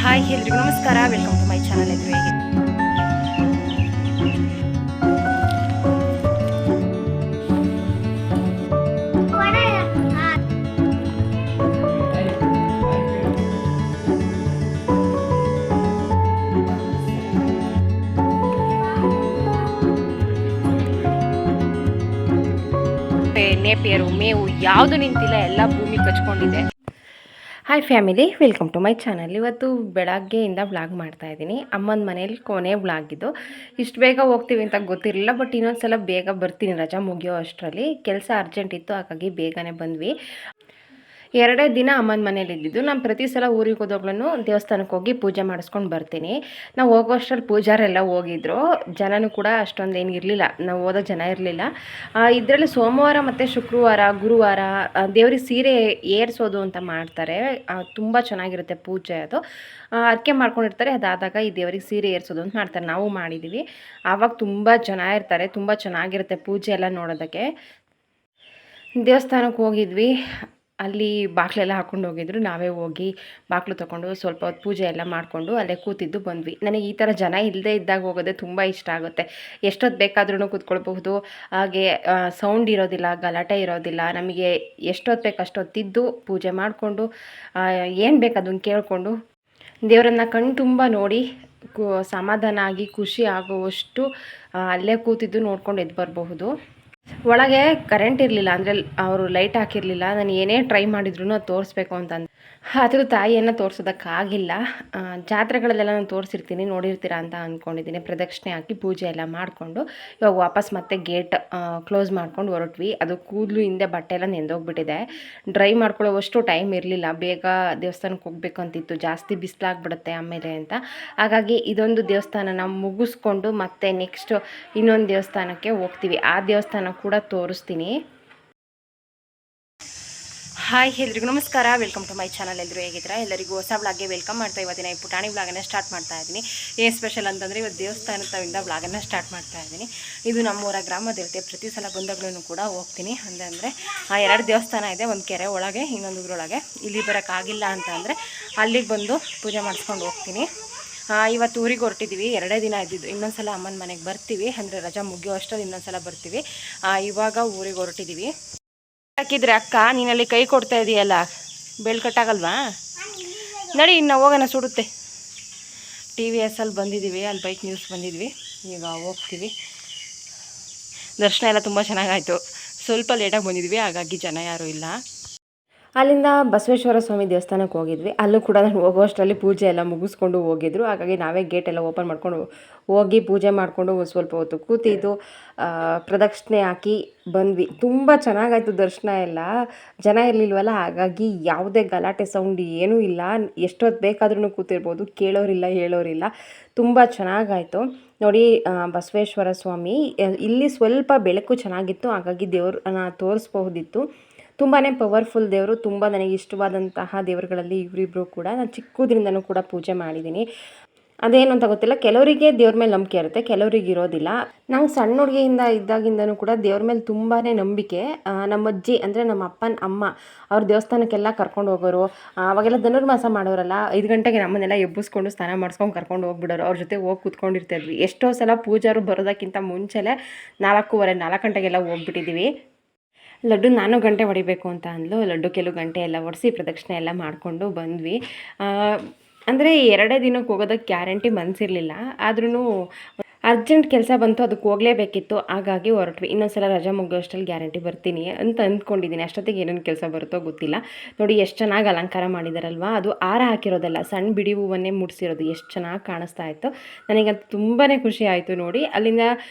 Hi ಎಲ್ರಿಗೂ ನಮಸ್ಕಾರ, welcome to my channel. ಎಲ್ರು ಹೇಗೆ ನೇಪಿಯರು ಮೇವು ಯಾವುದು ನಿಂತಿಲ್ಲ, ಎಲ್ಲ ಭೂಮಿ ಕಚ್ಕೊಂಡಿದೆ. Hi family, welcome to my channel. ಇವತ್ತು ಬೆಳಗ್ಗೆಯಿಂದ ವ್ಲಾಗ್ ಮಾಡ್ತಾಯಿದ್ದೀನಿ. ಅಮ್ಮನ ಮನೇಲಿ ಕೊನೆ ವ್ಲಾಗ್ ಇದು. ಇಷ್ಟು ಬೇಗ ಹೋಗ್ತೀವಿ ಅಂತ ಗೊತ್ತಿರಲಿಲ್ಲ, ಬಟ್ ಇನ್ನೊಂದು ಸಲ ಬೇಗ ಬರ್ತೀನಿ. ರಜಾ ಮುಗಿಯೋ ಅಷ್ಟರಲ್ಲಿ ಕೆಲಸ ಅರ್ಜೆಂಟ್ ಇತ್ತು, ಹಾಗಾಗಿ ಬೇಗನೆ ಬಂದ್ವಿ. 2 ದಿನ ಅಮ್ಮನ ಮನೇಲಿ ಇದ್ದಿದ್ದು. ನಾನು ಪ್ರತಿ ಸಲ ಊರಿಗೆ ಹೋದಾಗ್ಲೂ ದೇವಸ್ಥಾನಕ್ಕೆ ಹೋಗಿ ಪೂಜೆ ಮಾಡಿಸ್ಕೊಂಡು ಬರ್ತೀನಿ. ನಾವು ಹೋಗೋ ಅಷ್ಟರಲ್ಲಿ ಪೂಜಾರೆಲ್ಲ ಹೋಗಿದ್ರು. ಜನನೂ ಕೂಡ ಅಷ್ಟೊಂದು ಏನು ಇರಲಿಲ್ಲ, ನಾವು ಹೋದ ಜನ ಇರಲಿಲ್ಲ. ಇದರಲ್ಲಿ ಸೋಮವಾರ ಮತ್ತು ಶುಕ್ರವಾರ, ಗುರುವಾರ ದೇವ್ರಿಗೆ ಸೀರೆ ಏರಿಸೋದು ಅಂತ ಮಾಡ್ತಾರೆ. ತುಂಬ ಚೆನ್ನಾಗಿರುತ್ತೆ ಪೂಜೆ. ಅದು ಅರ್ಕೆ ಮಾಡ್ಕೊಂಡಿರ್ತಾರೆ. ಅದಾದಾಗ ಈ ದೇವ್ರಿಗೆ ಸೀರೆ ಏರಿಸೋದು ಅಂತ ಮಾಡ್ತಾರೆ. ನಾವು ಮಾಡಿದ್ದೀವಿ. ಆವಾಗ ತುಂಬ ಜನ ಇರ್ತಾರೆ, ತುಂಬ ಚೆನ್ನಾಗಿರುತ್ತೆ ಪೂಜೆ ಎಲ್ಲ ನೋಡೋದಕ್ಕೆ. ದೇವಸ್ಥಾನಕ್ಕೆ ಹೋಗಿದ್ವಿ. ಅಲ್ಲಿ ಬಾಗಿಲೆಲ್ಲ ಹಾಕ್ಕೊಂಡು ಹೋಗಿದ್ರು. ನಾವೇ ಹೋಗಿ ಬಾಗಿಲು ತೊಗೊಂಡು ಸ್ವಲ್ಪ ಹೊತ್ತು ಪೂಜೆ ಎಲ್ಲ ಮಾಡಿಕೊಂಡು ಅಲ್ಲೇ ಕೂತಿದ್ದು ಬಂದ್ವಿ. ನನಗೆ ಈ ಥರ ಜನ ಇಲ್ಲದೇ ಇದ್ದಾಗ ಹೋಗೋದೇ ತುಂಬ ಇಷ್ಟ ಆಗುತ್ತೆ. ಎಷ್ಟೊತ್ತು ಬೇಕಾದ್ರೂ ಕೂತ್ಕೊಳ್ಬಹುದು. ಹಾಗೆ ಸೌಂಡ್ ಇರೋದಿಲ್ಲ, ಗಲಾಟೆ ಇರೋದಿಲ್ಲ. ನಮಗೆ ಎಷ್ಟೊತ್ತು ಬೇಕು ಅಷ್ಟೊತ್ತಿದ್ದು ಪೂಜೆ ಮಾಡಿಕೊಂಡು ಏನು ಬೇಕು ಅದನ್ನು ಕೇಳಿಕೊಂಡು ದೇವರನ್ನ ಕಣ್ಣು ತುಂಬ ನೋಡಿ ಸಮಾಧಾನ ಆಗಿ ಖುಷಿ ಆಗುವಷ್ಟು ಅಲ್ಲೇ ಕೂತಿದ್ದು ನೋಡ್ಕೊಂಡು ಎದ್ದು ಬರಬಹುದು. ಒಳಗೆ ಕರೆಂಟ್ ಇರಲಿಲ್ಲ, ಅಂದರೆ ಅವರು ಲೈಟ್ ಹಾಕಿರಲಿಲ್ಲ. ನಾನು ಏನೇ ಟ್ರೈ ಮಾಡಿದ್ರು ಅದು ತೋರಿಸ್ಬೇಕು ಅಂತಂದು ಆದರೂ ತಾಯಿಯನ್ನು ತೋರಿಸೋದಕ್ಕಾಗಿಲ್ಲ. ಜಾತ್ರೆಗಳಲ್ಲೆಲ್ಲ ನಾನು ತೋರಿಸಿರ್ತೀನಿ, ನೋಡಿರ್ತೀರಾ ಅಂತ ಅಂದ್ಕೊಂಡಿದ್ದೀನಿ. ಪ್ರದಕ್ಷಿಣೆ ಹಾಕಿ ಪೂಜೆ ಎಲ್ಲ ಮಾಡಿಕೊಂಡು ಇವಾಗ ವಾಪಸ್ ಮತ್ತೆ ಗೇಟ್ ಕ್ಲೋಸ್ ಮಾಡ್ಕೊಂಡು ಹೊರಟ್ವಿ. ಅದು ಕೂದಲು ಹಿಂದೆ ಬಟ್ಟೆ ಎಲ್ಲ ನೆಂದೋಗ್ಬಿಟ್ಟಿದೆ. ಡ್ರೈ ಮಾಡ್ಕೊಳ್ಳೋವಷ್ಟು ಟೈಮ್ ಇರಲಿಲ್ಲ. ಬೇಗ ದೇವಸ್ಥಾನಕ್ಕೆ ಹೋಗ್ಬೇಕು ಅಂತಿತ್ತು, ಜಾಸ್ತಿ ಬಿಸಿಲಾಗ್ಬಿಡುತ್ತೆ ಆಮೇಲೆ ಅಂತ. ಹಾಗಾಗಿ ಇದೊಂದು ದೇವಸ್ಥಾನನ ಮುಗಿಸ್ಕೊಂಡು ಮತ್ತೆ ನೆಕ್ಸ್ಟ್ ಇನ್ನೊಂದು ದೇವಸ್ಥಾನಕ್ಕೆ ಹೋಗ್ತೀವಿ. ಆ ದೇವಸ್ಥಾನ ಕೂಡ ತೋರಿಸ್ತೀನಿ. ಹಾಯ್ ಎಲ್ರಿಗೂ ನಮಸ್ಕಾರ, ವೆಲ್ಕಮ್ ಟು ಮೈ ಚಾನಲ್. ಎಲ್ಲರೂ ಹೇಗಿದ್ದೀರಾ? ಎಲ್ಲರಿಗೂ ಹೊಸ ವ್ಲಾಗ್ಗೆ ವೆಲ್ಕಮ್ ಮಾಡ್ತಾ ಇವತ್ತಿನ ಈ ಪುಟಾಣಿ ವ್ಲಾಗನ್ನು ಸ್ಟಾರ್ಟ್ ಮಾಡ್ತಾ ಇದ್ದೀನಿ. ಏನು ಸ್ಪೆಷಲ್ ಅಂತಂದರೆ ಇವತ್ತು ದೇವಸ್ಥಾನದಿಂದ ವ್ಲಾಗನ್ನು ಸ್ಟಾರ್ಟ್ ಮಾಡ್ತಾ ಇದ್ದೀನಿ. ಇದು ನಮ್ಮೂರ ಗ್ರಾಮ ದೇವತೆ. ಪ್ರತಿ ಸಲ ಬಂದಾಗ್ಲೂ ಕೂಡ ಹೋಗ್ತೀನಿ. ಅಂದರೆ 2 ದೇವಸ್ಥಾನ ಇದೆ, ಒಂದು ಕೆರೆ ಒಳಗೆ, ಇನ್ನೊಂದು ಊರೊಳಗೆ. ಇಲ್ಲಿ ಬರೋಕ್ಕಾಗಿಲ್ಲ ಅಂತ ಅಂದರೆ ಅಲ್ಲಿಗೆ ಬಂದು ಪೂಜೆ ಮಾಡಿಸ್ಕೊಂಡು ಹೋಗ್ತೀನಿ. ಇವತ್ತು ಊರಿಗೆ ಹೊರಟಿದ್ದೀವಿ. 2 ದಿನ ಇದ್ದಿದ್ದು. ಇನ್ನೊಂದು ಸಲ ಅಮ್ಮನ ಮನೆಗೆ ಬರ್ತೀವಿ, ಅಂದರೆ ರಜಾ ಮುಗಿಯೋ ಅಷ್ಟರಲ್ಲಿ ಇನ್ನೊಂದು ಸಲ ಬರ್ತೀವಿ. ಇವಾಗ ಊರಿಗೆ ಹೊರಟಿದ್ದೀವಿ. ಹಾಕಿದ್ರೆ ಅಕ್ಕ ನೀನಲ್ಲಿ ಕೈ ಕೊಡ್ತಾ ಇದೆಯಲ್ಲ, ಬೆಳ್ ಕಟ್ಟಾಗಲ್ವಾ? ನಡಿ ಇನ್ನು ಹೋಗೋಣ, ಸುಡುತ್ತೆ. TVS ಅಲ್ಲಿ ಬಂದಿದ್ದೀವಿ, ಅಲ್ಲಿ ಬೈಕ್ ನ್ಯೂಸ್ ಬಂದಿದ್ವಿ. ಈಗ ಹೋಗ್ತೀವಿ. ದರ್ಶನ ಎಲ್ಲ ತುಂಬ ಚೆನ್ನಾಗಾಯಿತು. ಸ್ವಲ್ಪ ಲೇಟಾಗಿ ಬಂದಿದ್ವಿ, ಹಾಗಾಗಿ ಜನ ಯಾರೂ ಇಲ್ಲ. ಅಲ್ಲಿಂದ ಬಸವೇಶ್ವರ ಸ್ವಾಮಿ ದೇವಸ್ಥಾನಕ್ಕೆ ಹೋಗಿದ್ವಿ. ಅಲ್ಲೂ ಕೂಡ ನಾನು ಹೋಗೋಷ್ಟರಲ್ಲಿ ಪೂಜೆ ಎಲ್ಲ ಮುಗಿಸ್ಕೊಂಡು ಹೋಗಿದ್ರು. ಹಾಗಾಗಿ ನಾವೇ ಗೇಟ್ ಎಲ್ಲ ಓಪನ್ ಮಾಡ್ಕೊಂಡು ಹೋಗಿ ಪೂಜೆ ಮಾಡಿಕೊಂಡು ಸ್ವಲ್ಪ ಹೊತ್ತು ಕೂತಿದ್ದು ಪ್ರದಕ್ಷಿಣೆ ಹಾಕಿ ಬಂದ್ವಿ. ತುಂಬ ಚೆನ್ನಾಗಾಯಿತು ದರ್ಶನ ಎಲ್ಲ. ಜನ ಇರಲಿಲ್ವಲ್ಲ, ಹಾಗಾಗಿ ಯಾವುದೇ ಗಲಾಟೆ ಸೌಂಡ್ ಏನೂ ಇಲ್ಲ. ಎಷ್ಟೊತ್ತು ಬೇಕಾದ್ರೂ ಕೂತಿರ್ಬೋದು, ಕೇಳೋರಿಲ್ಲ ಹೇಳೋರಿಲ್ಲ. ತುಂಬ ಚೆನ್ನಾಗಾಯಿತು ನೋಡಿ. ಬಸವೇಶ್ವರ ಸ್ವಾಮಿ ಇಲ್ಲಿ ಸ್ವಲ್ಪ ಬೆಳಕು ಚೆನ್ನಾಗಿತ್ತು, ಹಾಗಾಗಿ ದೇವ್ರನ್ನ ತೋರಿಸ್ಬಹುದಿತ್ತು. ತುಂಬಾ ಪವರ್ಫುಲ್ ದೇವರು. ತುಂಬ ನನಗೆ ಇಷ್ಟವಾದಂತಹ ದೇವರುಗಳಲ್ಲಿ ಇವರಿಬ್ಬರು ಕೂಡ. ನಾನು ಚಿಕ್ಕದ್ರಿಂದನೂ ಕೂಡ ಪೂಜೆ ಮಾಡಿದ್ದೀನಿ. ಅದೇನು ಅಂತ ಗೊತ್ತಿಲ್ಲ, ಕೆಲವರಿಗೆ ದೇವ್ರ ಮೇಲೆ ನಂಬಿಕೆ ಇರುತ್ತೆ, ಕೆಲವರಿಗೆ ಇರೋದಿಲ್ಲ. ನಂಗೆ ಸಣ್ಣ ಹುಡುಗಿಯಿಂದ ಇದ್ದಾಗಿಂದನೂ ಕೂಡ ದೇವ್ರ ಮೇಲೆ ತುಂಬಾ ನಂಬಿಕೆ. ನಮ್ಮ ಅಜ್ಜಿ ಅಂದರೆ ನಮ್ಮ ಅಪ್ಪನ ಅಮ್ಮ ಅವ್ರ ದೇವಸ್ಥಾನಕ್ಕೆಲ್ಲ ಕರ್ಕೊಂಡು ಹೋಗೋರು. ಅವಾಗೆಲ್ಲ ಧನುರ್ಮಾಸ ಮಾಡೋರಲ್ಲ, 5 ಗಂಟೆಗೆ ನಮ್ಮನ್ನೆಲ್ಲ ಎಬ್ಬಿಸ್ಕೊಂಡು ಸ್ನಾನ ಮಾಡಿಸ್ಕೊಂಡು ಕರ್ಕೊಂಡು ಹೋಗ್ಬಿಡೋರು. ಅವ್ರ ಜೊತೆ ಹೋಗಿ ಕೂತ್ಕೊಂಡಿರ್ತಿದ್ವಿ. ಎಷ್ಟೋ ಸಲ ಪೂಜಾರು ಬರೋದಕ್ಕಿಂತ ಮುಂಚೆಲೇ 4 ಗಂಟೆಗೆಲ್ಲ ಹೋಗ್ಬಿಟ್ಟಿದ್ದೀವಿ. ಲಡ್ಡು ನಾನು ಗಂಟೆ ಹೊಡಿಬೇಕು ಅಂತ ಅಂದ್ಲು. ಲಡ್ಡು ಕೆಲವು ಗಂಟೆ ಎಲ್ಲ ಹೊಡಿಸಿ ಪ್ರದಕ್ಷಿಣೆ ಎಲ್ಲ ಮಾಡಿಕೊಂಡು ಬಂದ್ವಿ. ಅಂದರೆ 2 ದಿನಕ್ಕೆ ಹೋಗೋದಕ್ಕೆ ಗ್ಯಾರಂಟಿ ಮನಸ್ಸಿರಲಿಲ್ಲ, ಆದ್ರೂ ಅರ್ಜೆಂಟ್ ಕೆಲಸ ಬಂತು, ಅದಕ್ಕೆ ಹೋಗಲೇಬೇಕಿತ್ತು. ಹಾಗಾಗಿ ಹೊರಟ್ವಿ. ಇನ್ನೊಂದು ಸಲ ರಜಾ ಮುಗಿಯೋಷ್ಟರಲ್ಲಿ ಗ್ಯಾರಂಟಿ ಬರ್ತೀನಿ ಅಂತ ಅಂದ್ಕೊಂಡಿದ್ದೀನಿ. ಅಷ್ಟೊತ್ತಿಗೆ ಏನೇನು ಕೆಲಸ ಬರುತ್ತೋ ಗೊತ್ತಿಲ್ಲ. ನೋಡಿ ಎಷ್ಟು ಚೆನ್ನಾಗಿ ಅಲಂಕಾರ ಮಾಡಿದಾರಲ್ವ. ಅದು ಹಾರ ಹಾಕಿರೋದಲ್ಲ, ಸಣ್ಣ ಬಿಡಿ ಹೂವನ್ನೇ ಮುಡಿಸಿರೋದು. ಎಷ್ಟು ಚೆನ್ನಾಗಿ ಕಾಣಿಸ್ತಾ ಇತ್ತು. ನನಗಂತೂ ತುಂಬಾ ಖುಷಿ ಆಯಿತು ನೋಡಿ. ಅಲ್ಲಿಂದ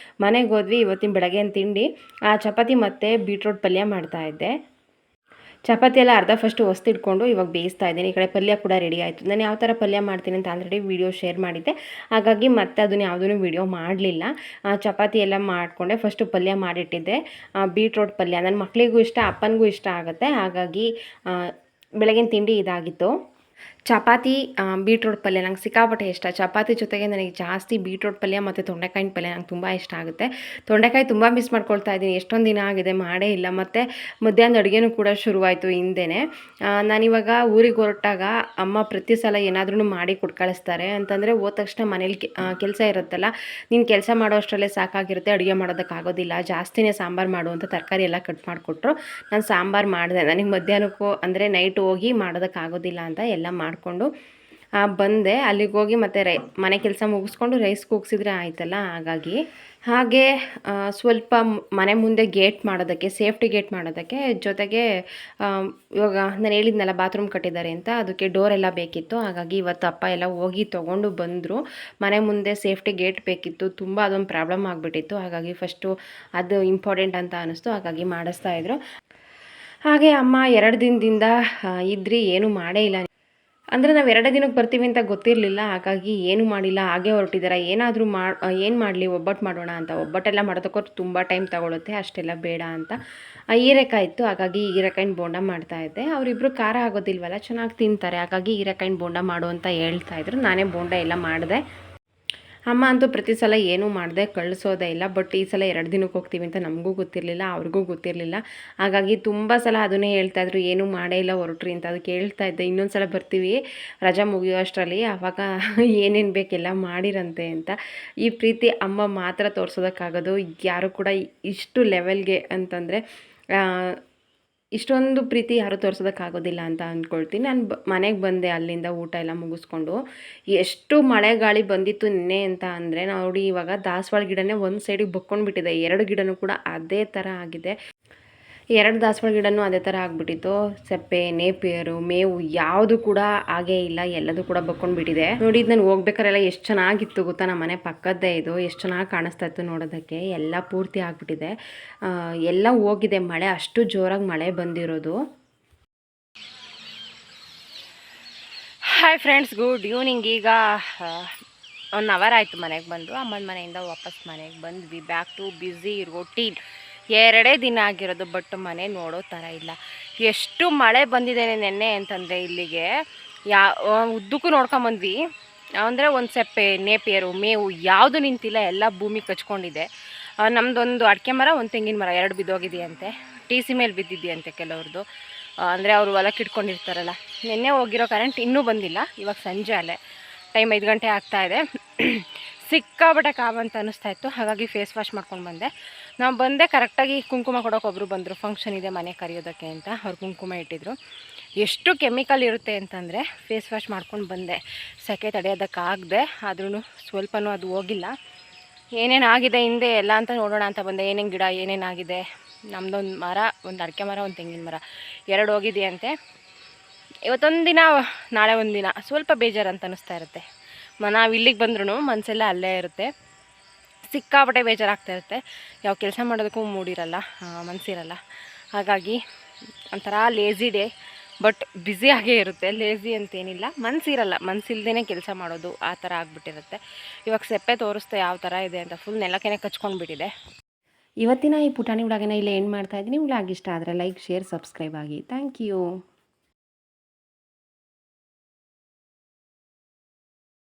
ಮನೆಗೆ ಹೋದ್ವಿ. ಇವತ್ತಿನ ಬೆಳಗ್ಗೆನ ತಿಂಡಿ ಚಪಾತಿ ಮತ್ತು ಬೀಟ್ರೋಟ್ ಪಲ್ಯ ಮಾಡ್ತಾಯಿದ್ದೆ. ಚಪಾತಿ ಎಲ್ಲ ಅರ್ಧ ಫಸ್ಟು ಹೊಸ್ತಿಟ್ಕೊಂಡು ಇವಾಗ ಬೇಯಿಸ್ತಾ ಇದ್ದೀನಿ. ಈ ಕಡೆ ಪಲ್ಯ ಕೂಡ ರೆಡಿ ಆಯಿತು. ನಾನು ಯಾವ ಥರ ಪಲ್ಯ ಮಾಡ್ತೀನಿ ಅಂತ ಆಲ್ರೆಡಿ ವೀಡಿಯೋ ಶೇರ್ ಮಾಡಿದ್ದೆ, ಹಾಗಾಗಿ ಮತ್ತೆ ಅದನ್ನು ಯಾವುದೂ ವೀಡಿಯೋ ಮಾಡಲಿಲ್ಲ. ಚಪಾತಿ ಎಲ್ಲ ಮಾಡಿಕೊಂಡೆ. ಫಸ್ಟು ಪಲ್ಯ ಮಾಡಿಟ್ಟಿದ್ದೆ, ಬೀಟ್ರೋಟ್ ಪಲ್ಯ. ನನ್ನ ಮಕ್ಕಳಿಗೂ ಇಷ್ಟ, ಅಪ್ಪನಿಗೂ ಇಷ್ಟ ಆಗುತ್ತೆ. ಹಾಗಾಗಿ ಬೆಳಗಿನ ತಿಂಡಿ ಇದಾಗಿತ್ತು. ಚಪಾತಿ ಬೀಟ್ರೋಟ್ ಪಲ್ಯ ನಂಗೆ ಸಿಕ್ಕಾಪಟ್ಟೆ ಇಷ್ಟ. ಚಪಾತಿ ಜೊತೆಗೆ ನನಗೆ ಜಾಸ್ತಿ ಬೀಟ್ರೋಟ್ ಪಲ್ಯ ಮತ್ತು ತೊಂಡೆಕಾಯಿನ ಪಲ್ಯ ನಂಗೆ ತುಂಬ ಇಷ್ಟ ಆಗುತ್ತೆ. ತೊಂಡೆಕಾಯಿ ತುಂಬ ಮಿಸ್ ಮಾಡ್ಕೊಳ್ತಾ ಇದ್ದೀನಿ, ಎಷ್ಟೊಂದು ದಿನ ಆಗಿದೆ ಮಾಡೇ ಇಲ್ಲ. ಮತ್ತು ಮಧ್ಯಾಹ್ನದ ಅಡುಗೆನೂ ಕೂಡ ಶುರುವಾಯಿತು ಹಿಂದೆಯೇ. ನಾನಿವಾಗ ಊರಿಗೆ ಹೊರಟಾಗ ಅಮ್ಮ ಪ್ರತಿ ಸಲ ಏನಾದ್ರೂ ಮಾಡಿ ಕೊಟ್ಟು ಕಳಿಸ್ತಾರೆ. ಅಂತಂದರೆ ಹೋದ ತಕ್ಷಣ ಮನೇಲಿ ಕೆಲಸ ಇರುತ್ತಲ್ಲ, ನೀನು ಕೆಲಸ ಮಾಡೋ ಅಷ್ಟರಲ್ಲೇ ಸಾಕಾಗಿರುತ್ತೆ, ಅಡುಗೆ ಮಾಡೋದಕ್ಕಾಗೋದಿಲ್ಲ, ಜಾಸ್ತಿನೇ ಸಾಂಬಾರು ಮಾಡು ಅಂತ ತರಕಾರಿ ಎಲ್ಲ ಕಟ್ ಮಾಡಿಕೊಟ್ರು. ನಾನು ಸಾಂಬಾರು ಮಾಡಿದೆ. ನನಗೆ ಮಧ್ಯಾಹ್ನಕ್ಕೂ ಅಂದರೆ ನೈಟ್ ಹೋಗಿ ಮಾಡೋದಕ್ಕಾಗೋದಿಲ್ಲ ಅಂತ ಎಲ್ಲ ಮಾಡಿಕೊಂಡು ಬಂದೆ. ಅಲ್ಲಿಗೆ ಹೋಗಿ ಮತ್ತು ಮನೆ ಕೆಲಸ ಮುಗಿಸ್ಕೊಂಡು ರೈಸ್ ಕೂಗಿಸಿದ್ರೆ ಆಯ್ತಲ್ಲ. ಹಾಗೆ ಸ್ವಲ್ಪ ಮನೆ ಮುಂದೆ ಗೇಟ್ ಮಾಡೋದಕ್ಕೆ, ಸೇಫ್ಟಿ ಗೇಟ್ ಮಾಡೋದಕ್ಕೆ, ಜೊತೆಗೆ ಇವಾಗ ನಾನು ಹೇಳಿದ್ನಲ್ಲ ಬಾತ್ರೂಮ್ ಕಟ್ಟಿದ್ದಾರೆ ಅಂತ, ಅದಕ್ಕೆ ಡೋರೆಲ್ಲ ಬೇಕಿತ್ತು. ಹಾಗಾಗಿ ಇವತ್ತು ಅಪ್ಪ ಎಲ್ಲ ಹೋಗಿ ತೊಗೊಂಡು ಬಂದರು. ಮನೆ ಮುಂದೆ ಸೇಫ್ಟಿ ಗೇಟ್ ಬೇಕಿತ್ತು, ತುಂಬ ಅದೊಂದು ಪ್ರಾಬ್ಲಮ್ ಆಗಿಬಿಟ್ಟಿತ್ತು. ಹಾಗಾಗಿ ಫಸ್ಟು ಅದು ಇಂಪಾರ್ಟೆಂಟ್ ಅಂತ ಅನ್ನಿಸ್ತು, ಹಾಗಾಗಿ ಮಾಡಿಸ್ತಾಯಿದ್ರು. ಹಾಗೆ ಅಮ್ಮ 2 ದಿನದಿಂದ ಇದ್ರಿ, ಏನೂ ಮಾಡೇ ಇಲ್ಲ. ಅಂದರೆ ನಾವು 2 ದಿನಕ್ಕೆ ಬರ್ತೀವಿ ಅಂತ ಗೊತ್ತಿರಲಿಲ್ಲ, ಹಾಗಾಗಿ ಏನೂ ಮಾಡಿಲ್ಲ, ಹಾಗೆ ಹೊರಟಿದ್ದಾರೆ. ಏನಾದರೂ ಏನು ಮಾಡಲಿ, ಒಬ್ಬಟ್ಟು ಮಾಡೋಣ ಅಂತ. ಒಬ್ಬಟ್ಟೆಲ್ಲ ಮಾಡೋದಕ್ಕೂ ತುಂಬ ಟೈಮ್ ತಗೊಳುತ್ತೆ, ಅಷ್ಟೆಲ್ಲ ಬೇಡ ಅಂತ. ಹೀರೆಕಾಯಿ ಇತ್ತು, ಹಾಗಾಗಿ ಹೀರೆಕಾಯಿನ ಬೋಂಡ ಮಾಡ್ತಾಯಿದ್ದೆ. ಅವರಿಬ್ಬರು ಖಾರ ಆಗೋದಿಲ್ವಲ್ಲ, ಚೆನ್ನಾಗಿ ತಿಂತಾರೆ, ಹಾಗಾಗಿ ಹೀರೆಕಾಯಿನ ಬೋಂಡ ಮಾಡು ಅಂತ ಹೇಳ್ತಾಯಿದ್ರು. ನಾನೇ ಬೋಂಡ ಎಲ್ಲ ಮಾಡಿದೆ. ಅಮ್ಮ ಅಂತೂ ಪ್ರತಿ ಸಲ ಏನೂ ಮಾಡಿದೆ ಕಳಿಸೋದೇ ಇಲ್ಲ. ಬಟ್ ಈ ಸಲ 2 ದಿನಕ್ಕೆ ಹೋಗ್ತೀವಿ ಅಂತ ನಮಗೂ ಗೊತ್ತಿರಲಿಲ್ಲ, ಅವ್ರಿಗೂ ಗೊತ್ತಿರಲಿಲ್ಲ. ಹಾಗಾಗಿ ತುಂಬ ಸಲ ಅದನ್ನೇ ಹೇಳ್ತಾಯಿದ್ರು, ಏನೂ ಮಾಡೇ ಇಲ್ಲ ಹೊರಟ್ರಿ ಅಂತ. ಅದಕ್ಕೆ ಹೇಳ್ತಾ ಇದ್ದೆ, ಇನ್ನೊಂದು ಸಲ ಬರ್ತೀವಿ ರಜಾ ಮುಗಿಯೋ ಅಷ್ಟರಲ್ಲಿ, ಆವಾಗ ಏನೇನು ಬೇಕೆಲ್ಲ ಮಾಡಿರಂತೆ ಅಂತ. ಈ ಪ್ರೀತಿ ಅಮ್ಮ ಮಾತ್ರ ತೋರಿಸೋದಕ್ಕಾಗೋದು, ಯಾರು ಕೂಡ ಇಷ್ಟು ಲೆವೆಲ್ಗೆ ಅಂತಂದರೆ ಇಷ್ಟೊಂದು ಪ್ರೀತಿ ಯಾರೂ ತೋರಿಸೋದಕ್ಕಾಗೋದಿಲ್ಲ ಅಂತ ಅಂದ್ಕೊಳ್ತೀನಿ. ನಾನು ಮನೆಗೆ ಬಂದೆ, ಅಲ್ಲಿಂದ ಊಟ ಎಲ್ಲ ಮುಗಿಸ್ಕೊಂಡು. ಎಷ್ಟು ಮಳೆ ಗಾಳಿ ಬಂದಿತ್ತು ನಿನ್ನೆ ಅಂತ ಅಂದರೆ, ನೋಡಿ ಇವಾಗ ದಾಸವಾಳ ಗಿಡನೇ ಒಂದು ಸೈಡಿಗೆ ಬಕ್ಕೊಂಡ್ಬಿಟ್ಟಿದೆ. 2 ಗಿಡನೂ ಕೂಡ ಅದೇ ಥರ ಆಗಿದೆ. 2 ದಾಸವಾಳ ಗಿಡನೂ ಅದೇ ಥರ ಆಗಿಬಿಟ್ಟಿತ್ತು. ಸೆಪ್ಪೆ, ನೇಪಿಯರು, ಮೇವು ಯಾವುದು ಕೂಡ ಆಗೇ ಇಲ್ಲ, ಎಲ್ಲದೂ ಕೂಡ ಬಕ್ಕೊಂಡ್ಬಿಟ್ಟಿದೆ. ನೋಡಿ ನಾನು ಹೋಗ್ಬೇಕಾರೆಲ್ಲ ಎಷ್ಟು ಚೆನ್ನಾಗಿತ್ತು ಗೊತ್ತಾ, ನಮ್ಮ ಮನೆ ಪಕ್ಕದ್ದೇ ಇದು, ಎಷ್ಟು ಚೆನ್ನಾಗಿ ಕಾಣಿಸ್ತಾ ಇತ್ತು ನೋಡೋದಕ್ಕೆ. ಎಲ್ಲ ಪೂರ್ತಿ ಆಗಿಬಿಟ್ಟಿದೆ, ಎಲ್ಲ ಹೋಗಿದೆ. ಮಳೆ ಅಷ್ಟು ಜೋರಾಗಿ ಮಳೆ ಬಂದಿರೋದು. Hi friends, good evening. ಈಗ 1 ಅವರ್ ಆಯಿತು ಮನೆಗೆ ಬಂದು. ಅಮ್ಮನ ಮನೆಯಿಂದ ವಾಪಸ್ ಮನೆಗೆ ಬಂದ್ವಿ. Back to busy routine. 2 ದಿನ ಆಗಿರೋದು, ಬಟ್ ಮನೆ ನೋಡೋ ಥರ ಇಲ್ಲ. ಎಷ್ಟು ಮಳೆ ಬಂದಿದೆ ನೆನ್ನೆ ಅಂತಂದರೆ ಇಲ್ಲಿಗೆ ಉದ್ದಕ್ಕೂ ನೋಡ್ಕೊಂಬಂದ್ವಿ. ಅಂದರೆ ಒಂದು ಸೆಪ್ಪೆ, ನೇಪಿಯರು, ಮೇವು ಯಾವುದು ನಿಂತಿಲ್ಲ, ಎಲ್ಲ ಭೂಮಿ ಕಚ್ಕೊಂಡಿದೆ. ನಮ್ಮದೊಂದು ಅಡಿಕೆ ಮರ, ಒಂದು ತೆಂಗಿನ ಮರ 2 ಬಿದ್ದೋಗಿದೆಯಂತೆ. TC ಮೇಲೆ ಬಿದ್ದಿದೆಯಂತೆ ಕೆಲವ್ರದ್ದು. ಅಂದರೆ ಅವರು ಹೊಲಕ್ಕೆ ಇಟ್ಕೊಂಡಿರ್ತಾರಲ್ಲ. ನಿನ್ನೆ ಹೋಗಿರೋ ಕರೆಂಟ್ ಇನ್ನೂ ಬಂದಿಲ್ಲ. ಇವಾಗ ಸಂಜೆ ಅಲ್ಲೇ ಟೈಮ್ 5 ಗಂಟೆ ಆಗ್ತಾಯಿದೆ. ಸಿಕ್ಕಾಬಟ್ಟೆ ಕಾವಂತ ಅನ್ನಿಸ್ತಾ ಇತ್ತು, ಹಾಗಾಗಿ ಫೇಸ್ ವಾಶ್ ಮಾಡ್ಕೊಂಡು ಬಂದೆ. ನಾವು ಬಂದೆ ಕರೆಕ್ಟಾಗಿ ಕುಂಕುಮ ಕೊಡೋಕೆ ಒಬ್ಬರು ಬಂದರು. ಫಂಕ್ಷನ್ ಇದೆ ಮನೆ ಕರೆಯೋದಕ್ಕೆ ಅಂತ ಅವ್ರು ಕುಂಕುಮ ಇಟ್ಟಿದ್ರು. ಎಷ್ಟು ಕೆಮಿಕಲ್ ಇರುತ್ತೆ ಅಂತಂದರೆ ಫೇಸ್ ವಾಶ್ ಮಾಡ್ಕೊಂಡು ಬಂದೆ. ಸೆಕೆ ತಡೆಯೋದಕ್ಕಾಗದೆ, ಆದ್ರೂ ಸ್ವಲ್ಪನೂ ಅದು ಹೋಗಿಲ್ಲ. ಏನೇನಾಗಿದೆ ಹಿಂದೆ ಎಲ್ಲ ಅಂತ ನೋಡೋಣ ಅಂತ ಬಂದೆ. ಏನೇನು ಗಿಡ ಏನೇನಾಗಿದೆ. ನಮ್ಮದೊಂದು ಮರ, ಒಂದು ಅಡಿಕೆ ಮರ, ಒಂದು ತೆಂಗಿನ ಮರ 2 ಹೋಗಿದೆಯಂತೆ. ಇವತ್ತೊಂದು ದಿನ, ನಾಳೆ ಒಂದು ದಿನ ಸ್ವಲ್ಪ ಬೇಜಾರು ಅಂತ ಅನ್ನಿಸ್ತಾ ಇರುತ್ತೆ. ನಾವು ಇಲ್ಲಿಗೆ ಬಂದ್ರೂ ಮನಸ್ಸೆಲ್ಲ ಅಲ್ಲೇ ಇರುತ್ತೆ. ಸಿಕ್ಕಾಪಟ್ಟೆ ಬೇಜಾರಾಗ್ತಾ ಇರುತ್ತೆ. ಯಾವ ಕೆಲಸ ಮಾಡೋದಕ್ಕೂ ಮೂಡಿರಲ್ಲ, ಮನಸ್ಸಿರಲ್ಲ. ಹಾಗಾಗಿ ಒಂಥರ ಲೇಝಿ ಡೇ, ಬಟ್ ಬ್ಯುಸಿಯಾಗೇ ಇರುತ್ತೆ. ಲೇಝಿ ಅಂತೇನಿಲ್ಲ, ಮನಸ್ಸಿರಲ್ಲ, ಮನಸ್ಸಿಲ್ದೇ ಕೆಲಸ ಮಾಡೋದು ಆ ಥರ ಆಗಿಬಿಟ್ಟಿರುತ್ತೆ. ಇವಾಗ ಸೆಪ್ಪೆ ತೋರಿಸ್ತೆ ಯಾವ ಥರ ಇದೆ ಅಂತ. ಫುಲ್ ನೆಲಕ್ಕೆ ಕಚ್ಕೊಂಡ್ಬಿಟ್ಟಿದೆ. ಇವತ್ತಿನ ಈ ಪುಟಾಣಿ ವ್ಲಾಗನ್ನ ಇಲ್ಲಿ ಎಂಡ್ ಮಾಡ್ತಾಯಿದ್ದೀನಿ. ವ್ಲಾಗ್ ಇಷ್ಟ ಆದರೆ ಲೈಕ್, ಶೇರ್, ಸಬ್ಸ್ಕ್ರೈಬ್ ಆಗಿ. Thank you.